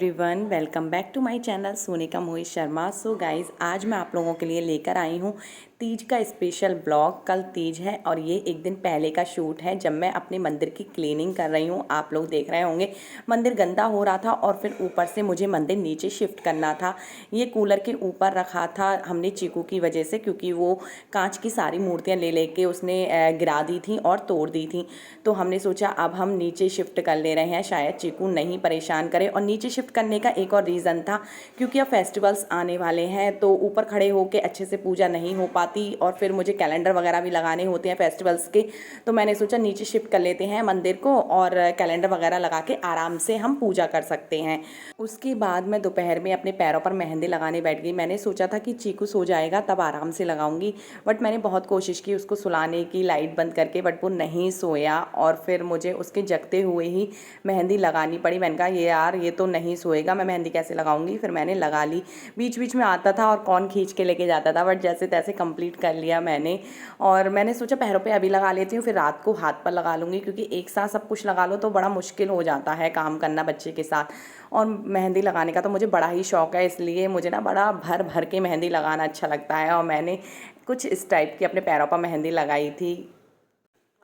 Everyone, welcome back to my channel Sonika Mohit Sharma. So guys, आज मैं आप लोगों के लिए लेकर आई हूँ तीज का स्पेशल ब्लॉग। कल तीज है और ये एक दिन पहले का शूट है जब मैं अपने मंदिर की क्लीनिंग कर रही हूँ। आप लोग देख रहे होंगे मंदिर गंदा हो रहा था और फिर ऊपर से मुझे मंदिर नीचे शिफ्ट करना था। ये कूलर के ऊपर रखा था हमने चीकू की वजह से, क्योंकि वो कांच की सारी मूर्तियाँ ले लेके उसने गिरा दी थी और तोड़ दी थी। तो हमने सोचा अब हम नीचे शिफ्ट कर ले रहे हैं, शायद चीकू नहीं परेशान करे। और नीचे शिफ्ट करने का एक और रीज़न था, क्योंकि अब फेस्टिवल्स आने वाले हैं तो ऊपर खड़े होकर अच्छे से पूजा नहीं हो पाती और फिर मुझे कैलेंडर वगैरह भी लगाने होते हैं फेस्टिवल्स के। तो मैंने सोचा नीचे शिफ्ट कर लेते हैं मंदिर को और कैलेंडर वगैरह लगा के आराम से हम पूजा कर सकते हैं। उसके बाद मैं दोपहर में अपने पैरों पर मेहंदी लगाने बैठ गई। मैंने सोचा था कि चीकू सो जाएगा तब आराम से लगाऊंगी, बट मैंने बहुत कोशिश की उसको सुलाने की लाइट बंद करके, बट वो नहीं सोया और फिर मुझे उसके जगते हुए ही मेहंदी लगानी पड़ी। मैंने कहा ये यार ये तो नहीं सोएगा, मैं मेहंदी कैसे लगाऊंगी। फिर मैंने लगा ली। बीच बीच में आता था और कौन खींच के लेके जाता था, बट जैसे तैसे कंप्लीट कर लिया मैंने। और मैंने सोचा पैरों पे अभी लगा लेती हूँ, फिर रात को हाथ पर लगा लूँगी, क्योंकि एक साथ सब कुछ लगा लो तो बड़ा मुश्किल हो जाता है काम करना बच्चे के साथ। और मेहंदी लगाने का तो मुझे बड़ा ही शौक है, इसलिए मुझे ना बड़ा भर भर के मेहंदी लगाना अच्छा लगता है। और मैंने कुछ इस टाइप की अपने पैरों पर मेहंदी लगाई थी।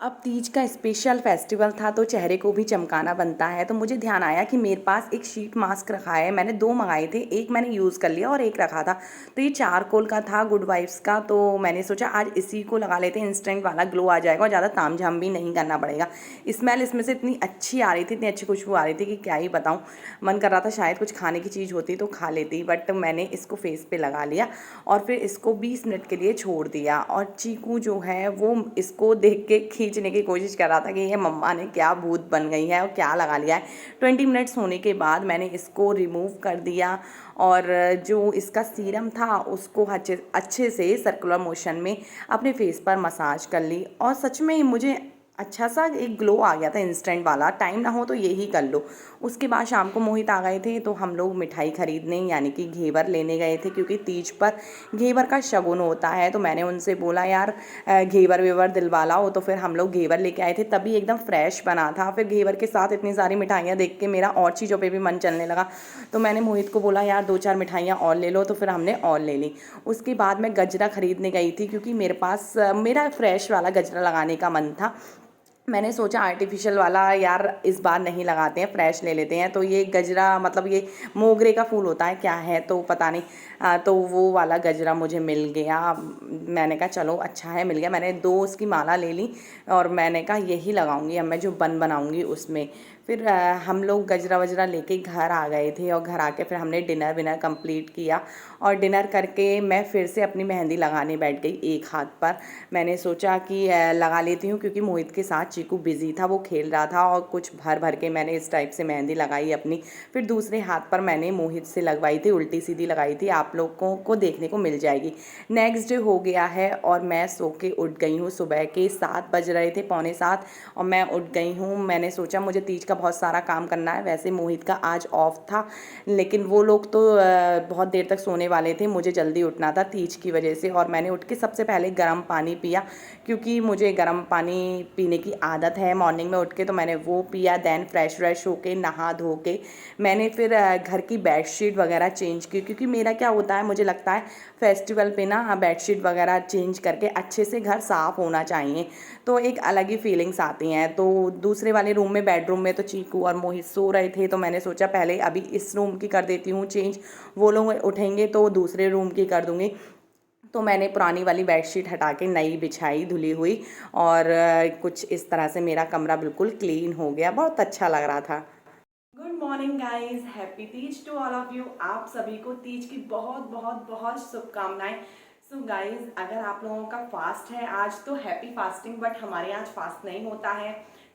अब तीज का स्पेशल फेस्टिवल था तो चेहरे को भी चमकाना बनता है, तो मुझे ध्यान आया कि मेरे पास एक शीट मास्क रखा है। मैंने 2 मंगाए थे, एक मैंने यूज़ कर लिया और एक रखा था। तो ये चारकोल का था, गुड वाइब्स का। तो मैंने सोचा आज इसी को लगा लेते हैं, इंस्टेंट वाला ग्लो आ जाएगा और ज़्यादा तामझाम भी नहीं करना पड़ेगा। स्मेल इसमें से इतनी अच्छी आ रही थी, इतनी अच्छी खुशबू आ रही थी कि क्या ही बताऊँ। मन कर रहा था शायद कुछ खाने की चीज़ होती तो खा लेती, बट मैंने इसको फेस पे लगा लिया और फिर इसको 20 मिनट के लिए छोड़ दिया। और चीकू जो है वो इसको देख के खींचने की कोशिश कर रहा था कि ये मम्मा ने क्या भूत बन गई है और क्या लगा लिया है। 20 मिनट्स होने के बाद मैंने इसको रिमूव कर दिया और जो इसका सीरम था उसको अच्छे से सर्कुलर मोशन में अपने फेस पर मसाज कर ली। और सच में मुझे अच्छा सा एक ग्लो आ गया था, इंस्टेंट वाला। टाइम ना हो तो यही कर लो। उसके बाद शाम को मोहित आ गए थे तो हम लोग मिठाई खरीदने यानी कि घेवर लेने गए थे, क्योंकि तीज पर घेवर का शगुन होता है। तो मैंने उनसे बोला यार घेवर वेवर दिलवा लाओ, तो फिर हम लोग घेवर लेके आए थे। तभी एकदम फ्रेश बना था। फिर घेवर के साथ इतनी सारी मिठाइयाँ देख के मेरा और चीज़ों पे भी मन चलने लगा। तो मैंने मोहित को बोला यार 2-4 मिठाइयाँ और ले लो, तो फिर हमने और ले ली। उसके बाद मैं गजरा खरीदने गई थी, क्योंकि मेरे पास मेरा फ्रेश वाला गजरा लगाने का मन था। मैंने सोचा आर्टिफिशियल वाला यार इस बार नहीं लगाते हैं, फ्रेश ले लेते हैं। तो ये गजरा मतलब ये मोगरे का फूल होता है क्या है तो पता नहीं। तो वो वाला गजरा मुझे मिल गया। मैंने कहा चलो अच्छा है मिल गया। मैंने 2 उसकी माला ले ली और मैंने कहा यही लगाऊंगी अब मैं जो बन बनाऊंगी उसमें। फिर हम लोग गजरा वजरा लेके घर आ गए थे और घर आके फिर हमने डिनर विनर कंप्लीट किया। और डिनर करके मैं फिर से अपनी मेहंदी लगाने बैठ गई एक हाथ पर। मैंने सोचा कि लगा लेती हूँ, क्योंकि मोहित के साथ चीकू बिजी था, वो खेल रहा था और कुछ भर भर के मैंने इस टाइप से मेहंदी लगाई अपनी। फिर दूसरे हाथ पर मैंने मोहित से लगवाई थी, उल्टी सीधी लगाई थी, आप लोगों को देखने को मिल जाएगी। नेक्स्ट डे हो गया है और मैं सो के उठ गई हूँ। सुबह के 7 बज रहे थे, पौने 7, और मैं उठ गई हूँ। मैंने सोचा मुझे तीज का बहुत सारा काम करना है। वैसे मोहित का आज ऑफ था, लेकिन वो लोग तो बहुत देर तक सोने वाले थे। मुझे जल्दी उठना था तीज की वजह से। और मैंने उठ के सबसे पहले गर्म पानी पिया, क्योंकि मुझे गर्म पानी पीने की आदत है मॉर्निंग में उठ के। तो मैंने वो पिया। दैन फ्रेश व्रेश होके नहा धो के मैंने फिर घर की बेडशीट वगैरह चेंज की, क्योंकि मेरा क्या होता है मुझे लगता है फेस्टिवल पे ना बेडशीट वगैरह चेंज करके अच्छे से घर साफ़ होना चाहिए, तो एक अलग ही फीलिंग्स आती हैं। तो दूसरे वाले रूम में बेडरूम में तो चीकू और मोहित सो रहे थे, तो मैंने सोचा पहले अभी इस रूम की कर देती हूँ चेंज, वो लोग उठेंगे तो दूसरे रूम की कर दूँगी। तो मैंने पुरानी वाली बेडशीट हटा के नई बिछाई धुली हुई और कुछ इस तरह से मेरा कमरा बिल्कुल क्लीन हो गया। बहुत अच्छा लग रहा था। Good morning guys, happy Teej to all of you. आप सभी को तीज की बहुत बहुत बहुत शुभकामनाएं। सो गाइज, अगर आप लोगों का फास्ट है आज तो हैप्पी फास्टिंग, बट हमारे यहाँ आज फास्ट नहीं होता है।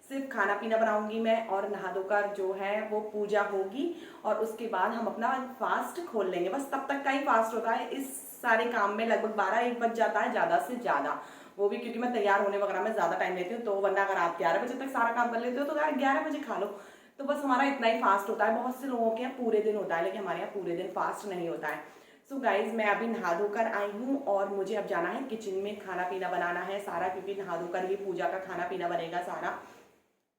सिर्फ खाना पीना बनाऊंगी मैं और नहा धोकर जो है वो पूजा होगी और उसके बाद हम अपना फास्ट खोल लेंगे। बस तब तक का ही फास्ट होता है। इस सारे काम में लगभग 12-1 बज जाता है ज़्यादा से ज़्यादा, वो भी क्योंकि मैं तैयार होने वगैरह में ज़्यादा टाइम लेती हूँ। तो वरना अगर आप 11 बजे तक सारा काम कर लेते हो तो यार 11 बजे खा लो। तो बस हमारा इतना ही फास्ट होता है। बहुत से लोगों के यहाँ पूरे दिन होता है, लेकिन हमारे यहाँ पूरे दिन फास्ट नहीं होता है। सो गाइज, मैं अभी नहा धोकर आई हूँ और मुझे अब जाना है किचन में, खाना पीना बनाना है सारा, क्योंकि नहा धोकर ही पूजा का खाना पीना बनेगा सारा।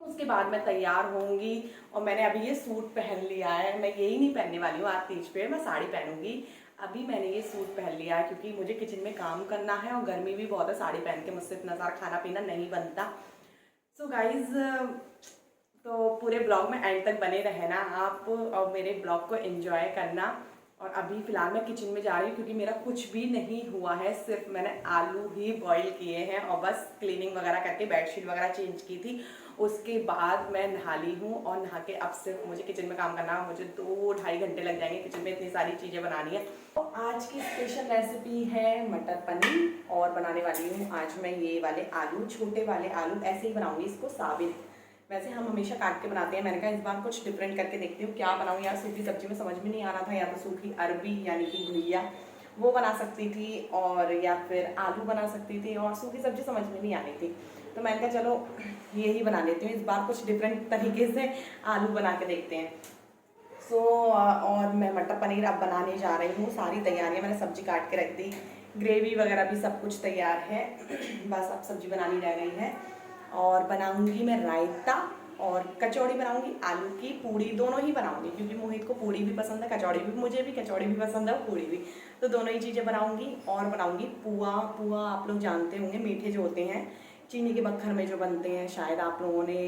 उसके बाद मैं तैयार होंगी और मैंने अभी ये सूट पहन लिया है। मैं यही नहीं पहनने वाली हूँ आज तीज पे, मैं साड़ी पहनूंगी। अभी मैंने ये सूट पहन लिया है क्योंकि मुझे किचन में काम करना है और गर्मी भी बहुत है, साड़ी पहन के मुझसे इतना सारा खाना पीना नहीं बनता। सो गाइज, तो पूरे ब्लॉग में एंड तक बने रहना आप और मेरे ब्लॉग को एंजॉय करना। और अभी फ़िलहाल मैं किचन में जा रही हूँ क्योंकि मेरा कुछ भी नहीं हुआ है, सिर्फ मैंने आलू ही बॉईल किए हैं और बस क्लीनिंग वगैरह करके बेडशीट वगैरह चेंज की थी। उसके बाद मैं नहा ली हूँ और नहा के अब सिर्फ मुझे किचन में काम करना है। मुझे 2-2.5 घंटे लग जाएंगे किचन में, इतनी सारी चीज़ें बनानी है। तो आज की स्पेशल रेसिपी है मटर पनीर और बनाने वाली हूँ आज मैं ये वाले आलू, छोटे वाले आलू। ऐसे ही बनाऊँगी इसको साबित। वैसे हम हमेशा काट के बनाते हैं, मैंने कहा इस बार कुछ डिफरेंट करके देखती हूँ क्या बनाऊँ यार। सूखी सब्जी में समझ में नहीं आ रहा था, या तो सूखी अरबी यानी कि घुइया वो बना सकती थी और या फिर आलू बना सकती थी, और सूखी सब्जी समझ में नहीं आ रही थी। तो मैंने कहा चलो यही बना लेती हूँ, इस बार कुछ डिफरेंट तरीके से आलू बना के देखते हैं। और मैं मटर पनीर अब बनाने जा रही हूँ। सारी तैयारियाँ मैंने सब्जी काट के रख दी, ग्रेवी वगैरह भी सब कुछ तैयार है, बस अब सब्जी बनानी रह गई है। और बनाऊंगी मैं रायता और कचौड़ी बनाऊंगी, आलू की पूड़ी दोनों ही बनाऊंगी क्योंकि मोहित को पूड़ी भी पसंद है, कचौड़ी भी, मुझे भी कचौड़ी भी पसंद है और पूड़ी भी, तो दोनों ही चीज़ें बनाऊंगी। और बनाऊंगी पुआ। पुआ आप लोग जानते होंगे, मीठे जो होते हैं चीनी के बक्खर में जो बनते हैं, शायद आप लोगों ने,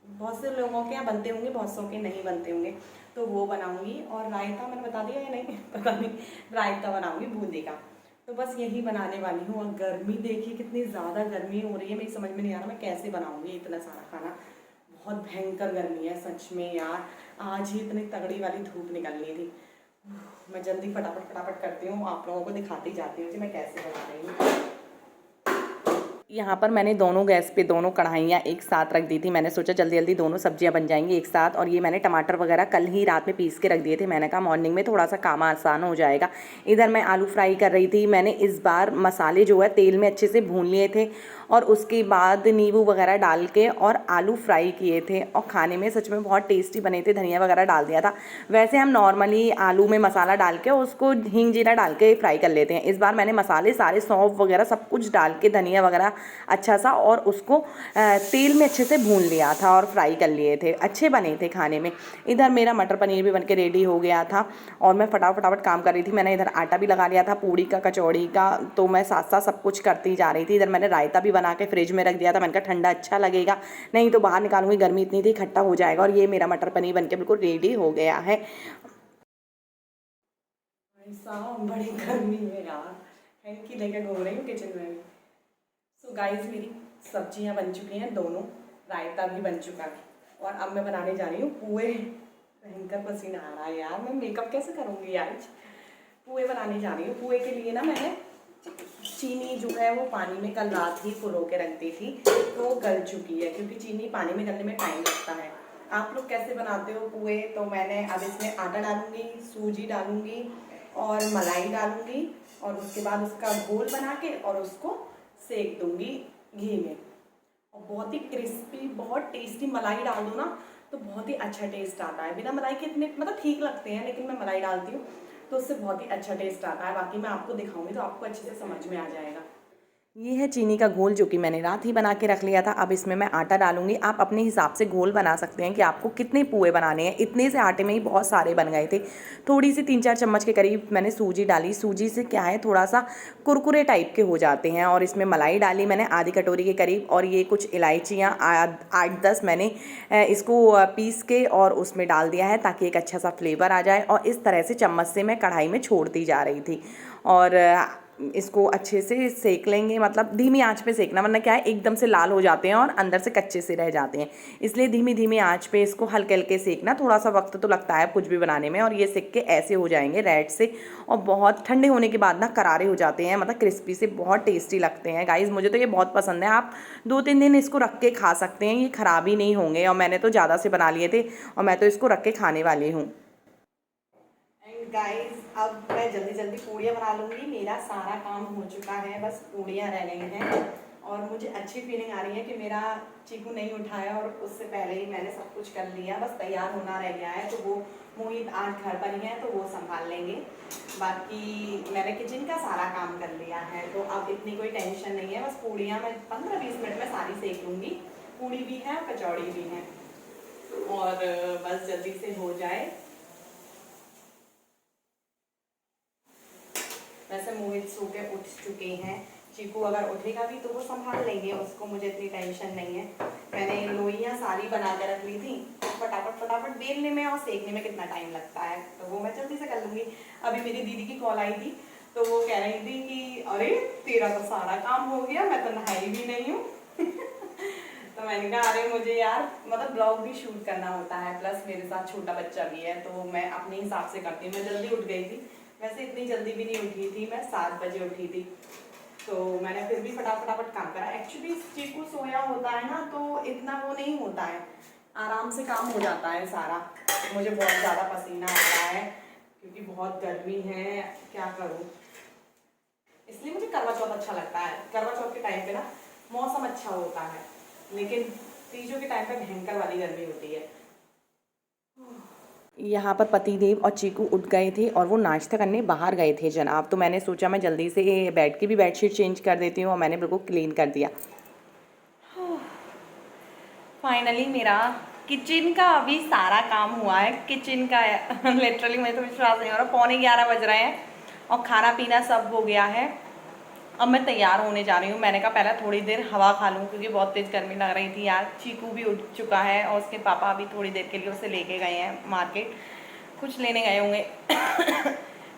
बहुत से लोगों के यहाँ बनते होंगे, बहुत सौ के नहीं बनते होंगे, तो वो बनाऊंगी। और रायता मैंने बता दिया या नहीं पता नहीं, रायता बनाऊंगी बूंदी का। तो बस यही बनाने वाली हूँ। और गर्मी देखिए कितनी ज़्यादा गर्मी हो रही है, मेरी समझ में नहीं आ रहा मैं कैसे बनाऊंगी इतना सारा खाना। बहुत भयंकर गर्मी है सच में यार, आज ही इतनी तगड़ी वाली धूप निकलनी थी। मैं जल्दी फटाफट फटाफट करती हूँ, आप लोगों को दिखाती जाती हूँ कि मैं कैसे बना रही हूँ। यहाँ पर मैंने दोनों गैस पे दोनों कढ़ाइयाँ एक साथ रख दी थी। मैंने सोचा जल्दी जल्दी दोनों सब्जियाँ बन जाएंगी एक साथ। और ये मैंने टमाटर वगैरह कल ही रात में पीस के रख दिए थे, मैंने कहा मॉर्निंग में थोड़ा सा काम आसान हो जाएगा। इधर मैं आलू फ्राई कर रही थी। मैंने इस बार मसाले जो है तेल में अच्छे से भून लिए थे और उसके बाद नींबू वगैरह डाल के और आलू फ्राई किए थे और खाने में सच में बहुत टेस्टी बने थे। धनिया वगैरह डाल दिया था। वैसे हम नॉर्मली आलू में मसाला डाल के उसको हींग जीरा डाल के फ्राई कर लेते हैं, इस बार मैंने मसाले सारे सौंफ वगैरह सब कुछ डाल के धनिया वगैरह अच्छा सा और उसको तेल में अच्छे से भून लिया था और फ्राई कर लिए थे, अच्छे बने थे खाने में। इधर मेरा मटर पनीर भी बनके रेडी हो गया था और मैं फटाफट काम कर रही थी। मैंने इधर आटा भी लगा लिया था पूड़ी का कचौड़ी का, तो मैं साथ साथ सब कुछ करती जा रही थी। इधर मैंने रायता भी बना के फ्रिज में रख दिया था, मैंने कहा ठंडा अच्छा लगेगा, नहीं तो बाहर निकालूंगी, गर्मी इतनी थी खट्टा हो जाएगा। और ये मेरा मटर पनीर बनके बिल्कुल रेडी हो गया है। बड़ी गर्मी है यार, हैंकी लेके घूम रही हूँ किचन में भी। सो गाइस, मेरी सब्जियां बन चुकी हैं दोनों, रायता भी बन चुका है और अब मैं बनाने जा रही हूँ पुए। भयंकर पसीना आ रहा है यार, मैं मेकअप कैसे करूँगी आज। पुए बनाने जा रही हूँ। पुए के लिए ना मैंने चीनी जो है वो पानी में कल रात ही फुलो के रख दी थी, तो वो गल चुकी है क्योंकि चीनी पानी में गलने में टाइम लगता है। आप लोग कैसे बनाते हो पुए? तो मैंने अब इसमें आटा डालूंगी, सूजी डालूंगी और मलाई डालूंगी और उसके बाद उसका घोल बना के और उसको सेक दूंगी घी में। और बहुत ही क्रिस्पी, बहुत टेस्टी, मलाई डाल दो ना तो बहुत ही अच्छा टेस्ट आता है। बिना मलाई के इतने मतलब ठीक लगते हैं, लेकिन मैं मलाई डालती हूँ तो उससे बहुत ही अच्छा टेस्ट आता है। बाकी मैं आपको दिखाऊंगी तो आपको अच्छे से समझ में आ जाएगा। ये है चीनी का घोल जो कि मैंने रात ही बना के रख लिया था। अब इसमें मैं आटा डालूंगी। आप अपने हिसाब से घोल बना सकते हैं कि आपको कितने पुए बनाने हैं। इतने से आटे में ही बहुत सारे बन गए थे। थोड़ी सी 3-4 चम्मच के करीब मैंने सूजी डाली। सूजी से क्या है, थोड़ा सा कुरकुरे टाइप के हो जाते हैं। और इसमें मलाई डाली मैंने आधी कटोरी के करीब, और ये कुछ इलायचियाँ 8-10 मैंने इसको पीस के और उसमें डाल दिया है ताकि एक अच्छा सा फ्लेवर आ जाए। और इस तरह से चम्मच से मैं कढ़ाई में छोड़ती जा रही थी और इसको अच्छे से सेक लेंगे, मतलब धीमी आंच पे सेकना, वरना क्या है एकदम से लाल हो जाते हैं और अंदर से कच्चे से रह जाते हैं। इसलिए धीमी धीमी आंच पे इसको हल्के हल्के सेकना। थोड़ा सा वक्त तो लगता है कुछ भी बनाने में। और ये सेक के ऐसे हो जाएंगे रेड से, और बहुत ठंडे होने के बाद ना करारे हो जाते हैं, मतलब क्रिस्पी से, बहुत टेस्टी लगते हैं गाइज। मुझे तो ये बहुत पसंद है। आप 2-3 दिन इसको रख के खा सकते हैं, ये ख़राब ही नहीं होंगे। और मैंने तो ज़्यादा से बना लिए थे और मैं तो इसको रख के खाने वाली हूँ। गाइस, अब मैं जल्दी जल्दी पूड़ियाँ बना लूँगी। मेरा सारा काम हो चुका है, बस पूड़ियाँ रह गई हैं। और मुझे अच्छी फीलिंग आ रही है कि मेरा चीकू नहीं उठाया और उससे पहले ही मैंने सब कुछ कर लिया। बस तैयार होना रह गया है, तो वो मोहित आज घर पर ही है तो वो संभाल लेंगे। बाकी मैंने किचन का सारा काम कर लिया है, तो अब इतनी कोई टेंशन नहीं है। बस पूड़ियाँ मैं 15-20 मिनट में सारी सेक लूँगी पूड़ी भी है, कचौड़ी भी है, और बस जल्दी से हो जाए। वैसे मोहित सो के उठ चुके हैं, चीकू अगर उठेगा भी तो वो संभाल लेंगे उसको, मुझे इतनी टेंशन नहीं है। मैंने लोइयाँ सारी बना के रख ली थी, फटाफट फटाफट बेलने में और सेकने में कितना टाइम लगता है, तो वो मैं जल्दी से कर लूँगी। अभी मेरी दीदी की कॉल आई थी, तो वो कह रही थी कि अरे तेरा तो सारा काम हो गया, मैं तो नहाई भी नहीं हूँ। तो मैंने कहा अरे मुझे यार मतलब ब्लॉग भी शूट करना होता है, प्लस मेरे साथ छोटा बच्चा भी है, तो मैं अपने हिसाब से करती हूँ। मैं जल्दी उठ गई थी, वैसे इतनी जल्दी भी नहीं उठी थी, मैं 7 बजे उठी थी, तो मैंने फिर भी फटाफट काम करा। एक्चुअली चीकू सोया होता है ना, तो इतना वो नहीं होता है, आराम से काम हो जाता है सारा। मुझे बहुत ज़्यादा पसीना आ रहा है क्योंकि बहुत गर्मी है, क्या करूँ, इसलिए मुझे करवा चौथ अच्छा लगता है। करवा चौथ के टाइम पे ना मौसम अच्छा होता है, लेकिन तीजों के टाइम पे भयंकर वाली गर्मी होती है। यहाँ पर पतिदेव और चीकू उठ गए थे और वो नाश्ता करने बाहर गए थे जनाब, तो मैंने सोचा मैं जल्दी से बेड की भी बेडशीट चेंज कर देती हूँ और मैंने बिल्कुल क्लीन कर दिया। फाइनली मेरा किचन का अभी सारा काम हुआ है, किचन का लिटरली मुझे तो विश्वास नहीं हो रहा, 11:15 बज रहे हैं और खाना पीना सब हो गया है। अब मैं तैयार होने जा रही हूँ। मैंने कहा पहले थोड़ी देर हवा खा लूँ क्योंकि बहुत तेज़ गर्मी लग रही थी यार। चीकू भी उठ चुका है और उसके पापा अभी थोड़ी देर के लिए उसे लेके गए हैं मार्केट, कुछ लेने गए होंगे।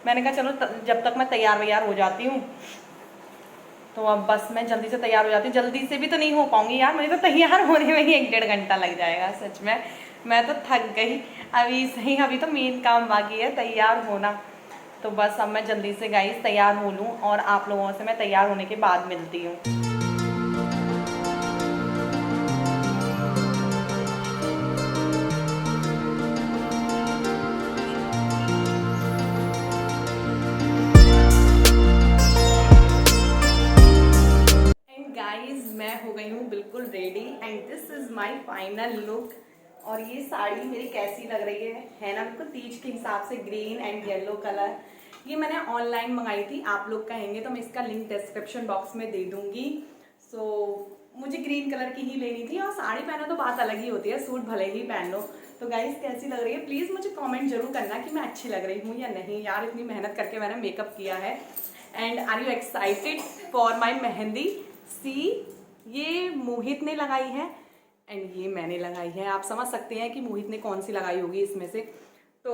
मैंने कहा चलो जब तक मैं तैयार वैयार हो जाती हूँ, तो अब बस मैं जल्दी से तैयार हो जाती हूँ। जल्दी से भी तो नहीं हो पाऊँगी यार, मुझे तो तैयार होने में ही 1-1.5 घंटा लग जाएगा। सच में मैं तो थक गई अभी सही, अभी तो मेन काम बाकी है तैयार होना। तो बस अब मैं जल्दी से गाइस तैयार हो लूँ और आप लोगों से मैं तैयार होने के बाद मिलती हूँ। एंड गाइस मैं हो गई हूँ बिल्कुल ready and this is my final look. और ये साड़ी मेरी कैसी लग रही है ना, बिल्कुल तीज के हिसाब से ग्रीन एंड येलो कलर। ये मैंने ऑनलाइन मंगाई थी, आप लोग कहेंगे तो मैं इसका लिंक डिस्क्रिप्शन बॉक्स में दे दूंगी। सो मुझे ग्रीन कलर की ही लेनी थी, और साड़ी पहना तो बात अलग ही होती है, सूट भले ही पहन लो। तो गाइस कैसी लग रही है प्लीज़ मुझे कमेंट जरूर करना कि मैं अच्छी लग रही हूँ या नहीं। यार इतनी मेहनत करके मैंने मेकअप किया है। And are you excited for my mehndi? See, ये मोहित ने लगाई है एंड ये मैंने लगाई है। आप समझ सकते हैं कि मोहित ने कौन सी लगाई होगी इसमें से। तो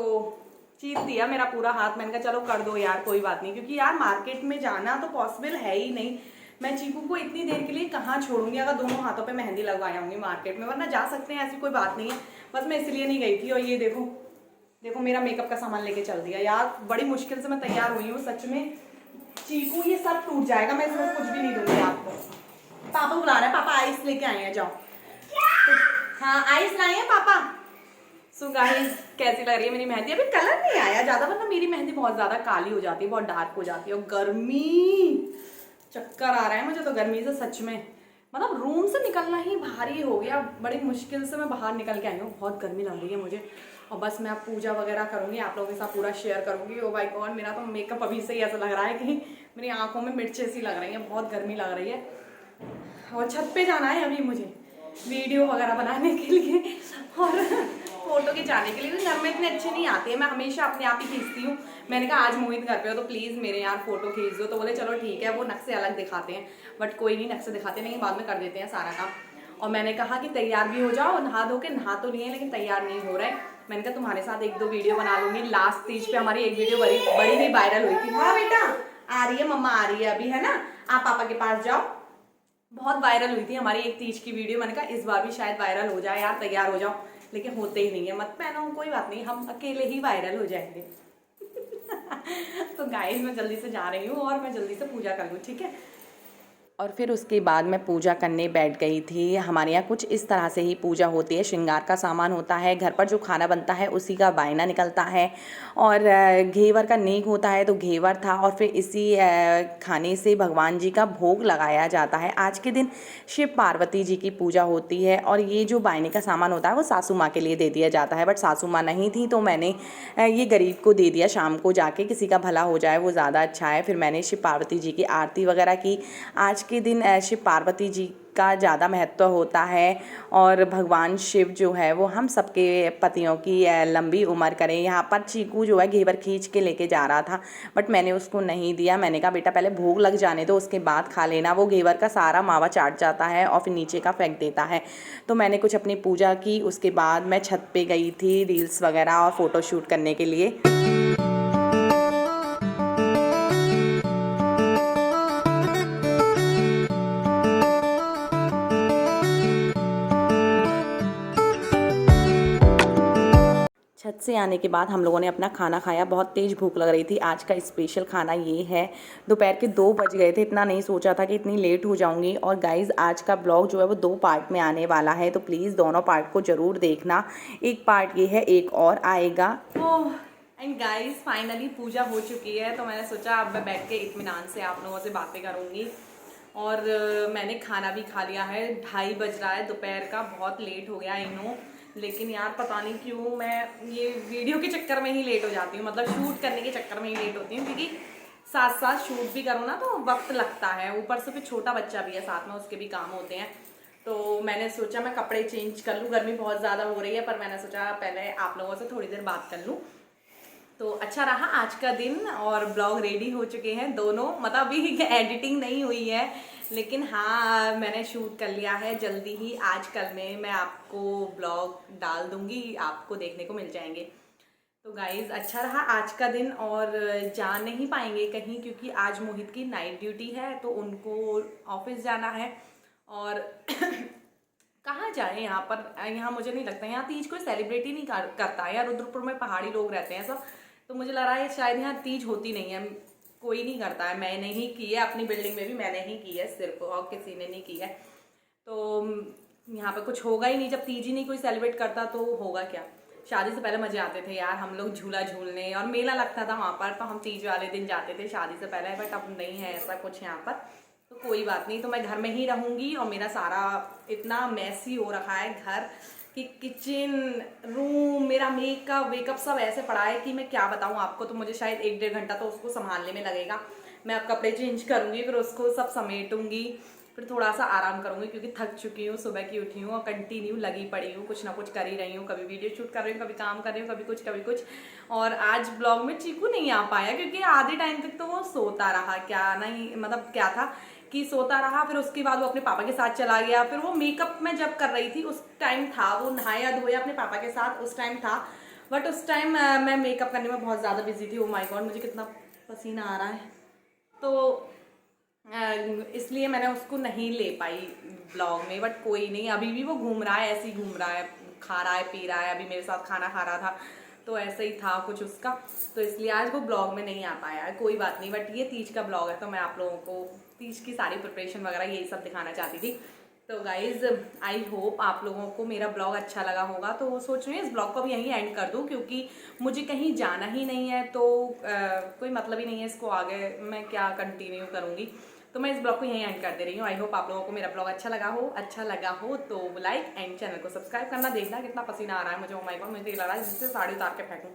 चीर दिया मेरा पूरा हाथ, मैंने कहा चलो कर दो यार कोई बात नहीं, क्योंकि यार मार्केट में जाना तो पॉसिबल है ही नहीं। मैं चीकू को इतनी देर के लिए कहाँ छोड़ूंगी अगर दोनों हाथों पे मेहंदी लगवाया होंगी मार्केट में, वरना जा सकते हैं, ऐसी कोई बात नहीं है। बस मैं इसलिए नहीं गई थी। और ये देखो देखो मेरा मेकअप का सामान लेके चल दिया यार, बड़ी मुश्किल से मैं तैयार हुई हूँ सच में। चीकू ये सब टूट जाएगा, मैं इसमें कुछ भी नहीं दूंगी आपको। पापा बुला रहे हैं, पापा आइस लेके आए हैं, जाओ। हाँ आइस लाए हैं पापा। सो गाइस कैसी लग रही है मेरी मेहंदी? अभी कलर नहीं आया ज्यादा, मतलब मेरी मेहंदी बहुत ज्यादा काली हो जाती है, बहुत डार्क हो जाती है। और गर्मी, चक्कर आ रहा है मुझे तो गर्मी से सच में, मतलब रूम से निकलना ही भारी हो गया। बड़ी मुश्किल से मैं बाहर निकल के आई हूँ, बहुत गर्मी लग रही है मुझे। और बस मैं अब पूजा वगैरह करूँगी, आप लोगों के साथ पूरा शेयर करूँगी। ओ भाई गॉड, मेरा तो मेकअप अभी से ही ऐसा लग रहा है कि मेरी आंखों में मिर्चें सी लग रही हैं, बहुत गर्मी लग रही है। और छत पे जाना है अभी मुझे वीडियो वगैरह बनाने के लिए और फोटो खिंचाने के लिए, क्योंकि घर में इतने अच्छे नहीं आते हैं, मैं हमेशा अपने आप ही खींचती हूँ। मैंने कहा आज मोहित घर पे हो तो प्लीज़ मेरे यार फोटो खींच दो, तो बोले चलो ठीक है। वो नक्शे अलग दिखाते हैं, बट कोई नहीं, नक्शे दिखाते नहीं, बाद में कर देते हैं सारा काम। और मैंने कहा कि तैयार भी हो जाओ, नहा धो के, नहा तो लिए लेकिन तैयार नहीं हो रहा है। मैंने कहा तुम्हारे साथ 1-2 वीडियो बना लूंगी। लास्ट तीज पे हमारी एक वीडियो बड़ी ही वायरल हुई थी। हाँ बेटा आ रही है, मम्मा आ रही है अभी, है ना, आप पापा के पास जाओ। बहुत वायरल हुई थी हमारी एक तीज की वीडियो, मैंने कहा इस बार भी शायद वायरल हो जाए यार, तैयार हो जाओ, लेकिन होते ही नहीं है। मत पहनो कोई बात नहीं, हम अकेले ही वायरल हो जाएंगे। तो गाइस मैं जल्दी से जा रही हूँ और मैं जल्दी से पूजा कर लूँ, ठीक है। और फिर उसके बाद मैं पूजा करने बैठ गई थी। हमारे यहाँ कुछ इस तरह से ही पूजा होती है, श्रृंगार का सामान होता है, घर पर जो खाना बनता है उसी का वायना निकलता है, और घेवर का नेक होता है, तो घेवर था, और फिर इसी खाने से भगवान जी का भोग लगाया जाता है। आज के दिन शिव पार्वती जी की पूजा होती है, और ये जो वायने का सामान होता है वो सासू माँ के लिए दे दिया जाता है, बट सासू माँ नहीं थी तो मैंने ये गरीब को दे दिया, शाम को जाके किसी का भला हो जाए वो ज़्यादा अच्छा है। फिर मैंने शिव पार्वती जी की आरती वगैरह की। आज के दिन शिव पार्वती जी का ज़्यादा महत्व होता है और भगवान शिव जो है वो हम सबके पतियों की लंबी उम्र करें। यहाँ पर चीकू जो है घेवर खींच के लेके जा रहा था, बट मैंने उसको नहीं दिया। मैंने कहा बेटा पहले भोग लग जाने दो, उसके बाद खा लेना। वो घेवर का सारा मावा चाट जाता है और फिर नीचे का फेंक देता है। तो मैंने कुछ अपनी पूजा की, उसके बाद मैं छत पे गई थी रील्स वगैरह और फ़ोटो शूट करने के लिए। छत से आने के बाद हम लोगों ने अपना खाना खाया। बहुत तेज़ भूख लग रही थी। आज का स्पेशल खाना ये है। दोपहर के 2 बज गए थे, इतना नहीं सोचा था कि इतनी लेट हो जाऊंगी। और गाइज़ आज का ब्लॉग जो है वो 2 पार्ट में आने वाला है, तो प्लीज़ दोनों पार्ट को ज़रूर देखना। एक पार्ट ये है, एक और आएगा। ओह एंड गाइज़ फाइनली पूजा हो चुकी है, तो मैंने सोचा अब मैं बैठ के इत्मीनान से आप लोगों से बातें करूँगी। और मैंने खाना भी खा लिया है। 2:30 बज रहा है दोपहर का, बहुत लेट हो गया इन्हों। लेकिन यार पता नहीं क्यों मैं ये वीडियो के चक्कर में ही लेट हो जाती हूँ, मतलब शूट करने के चक्कर में ही लेट होती हूँ, क्योंकि साथ साथ शूट भी करो ना तो वक्त लगता है। ऊपर से फिर छोटा बच्चा भी है साथ में, उसके भी काम होते हैं। तो मैंने सोचा मैं कपड़े चेंज कर लूँ, गर्मी बहुत ज़्यादा हो रही है, पर मैंने सोचा पहले आप लोगों से थोड़ी देर बात कर लूँ। तो अच्छा रहा आज का दिन और ब्लॉग रेडी हो चुके हैं दोनों, मतलब अभी एडिटिंग नहीं हुई है, लेकिन हाँ मैंने शूट कर लिया है। जल्दी ही आज कल में मैं आपको ब्लॉग डाल दूंगी, आपको देखने को मिल जाएंगे। तो गाइज़ अच्छा रहा आज का दिन, और जा नहीं पाएंगे कहीं क्योंकि आज मोहित की नाइट ड्यूटी है, तो उनको ऑफिस जाना है। और कहाँ जाए यहाँ पर, यहाँ मुझे नहीं लगता यहाँ तीज कोई सेलिब्रेट ही नहीं करता है यार। रुद्रपुर में पहाड़ी लोग रहते हैं सब, तो मुझे लग रहा है शायद यहाँ तीज होती नहीं है, कोई नहीं करता है। मैंने ही की है अपनी बिल्डिंग में भी, मैंने ही की है सिर्फ, और किसी ने नहीं की है। तो यहाँ पे कुछ होगा ही नहीं, जब तीज ही नहीं कोई सेलिब्रेट करता तो होगा क्या। शादी से पहले मजे आते थे यार, हम लोग झूला झूलने, और मेला लगता था वहाँ पर, तो हम तीज वाले दिन जाते थे शादी से पहले। बट अब नहीं है ऐसा कुछ यहाँ पर, तो कोई बात नहीं। तो मैं घर में ही रहूँगी, और मेरा सारा इतना मैसी हो रखा है घर कि किचन रूम, मेरा मेकअप वेकअप सब ऐसे पड़ा है कि मैं क्या बताऊँ आपको। तो मुझे शायद 1-1.5 घंटा तो उसको संभालने में लगेगा। मैं अब कपड़े चेंज करूँगी, फिर उसको सब समेटूंगी, फिर थोड़ा सा आराम करूँगी क्योंकि थक चुकी हूँ, सुबह की उठी हूँ और कंटिन्यू लगी पड़ी हूँ, कुछ ना कुछ कर ही रही हूँ। कभी वीडियो शूट कर रही हूँ, कभी काम कर रही हूँ, कभी कुछ। और आज ब्लॉग में चीकू नहीं आ पाया क्योंकि आधे टाइम तक तो वो सोता रहा, क्या नहीं मतलब क्या था कि सोता रहा। फिर उसके बाद वो अपने पापा के साथ चला गया। फिर वो मेकअप में जब कर रही थी उस टाइम था, वो नहाया धोया अपने पापा के साथ उस टाइम था, बट उस टाइम मैं मेकअप करने में बहुत ज़्यादा बिजी थी। ओ माय गॉड मुझे कितना पसीना आ रहा है। तो इसलिए मैंने उसको नहीं ले पाई ब्लॉग में, बट कोई नहीं, अभी भी वो घूम रहा है, ऐसे ही घूम रहा है, खा रहा है पी रहा है। अभी मेरे साथ खाना खा रहा था, तो ऐसे ही था कुछ उसका, तो इसलिए आज वो ब्लॉग में नहीं आ पाया है। कोई बात नहीं, बट ये तीज का ब्लॉग है, तो मैं आप लोगों को तीज की सारी प्रिपरेशन वगैरह यही सब दिखाना चाहती थी। तो गाइज आई होप आप लोगों को मेरा ब्लॉग अच्छा लगा होगा। तो सोच रही हूँ इस ब्लॉग को भी यहीं एंड कर दूँ, क्योंकि मुझे कहीं जाना ही नहीं है, तो कोई मतलब ही नहीं है इसको आगे मैं क्या कंटिन्यू करूँगी। तो मैं इस ब्लॉग को यहीं एंड कर दे रही हूँ। आई होप आप लोगों को मेरा ब्लॉग अच्छा लगा हो तो लाइक एंड चैनल को सब्सक्राइब करना। देखना कितना पसीना आ रहा है मुझे, ओ माय गॉड मुझे लग रहा है जिससे साड़ी उतार के फेंकूँ।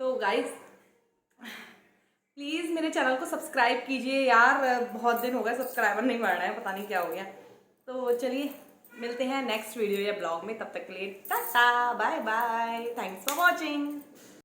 तो गाइज प्लीज़ मेरे चैनल को सब्सक्राइब कीजिए यार, बहुत दिन हो गए सब्सक्राइबर नहीं बढ़ रहे हैं, पता नहीं क्या हो गया। तो चलिए मिलते हैं नेक्स्ट वीडियो या ब्लॉग में, तब तक के लिए tata bye bye, thanks for watching.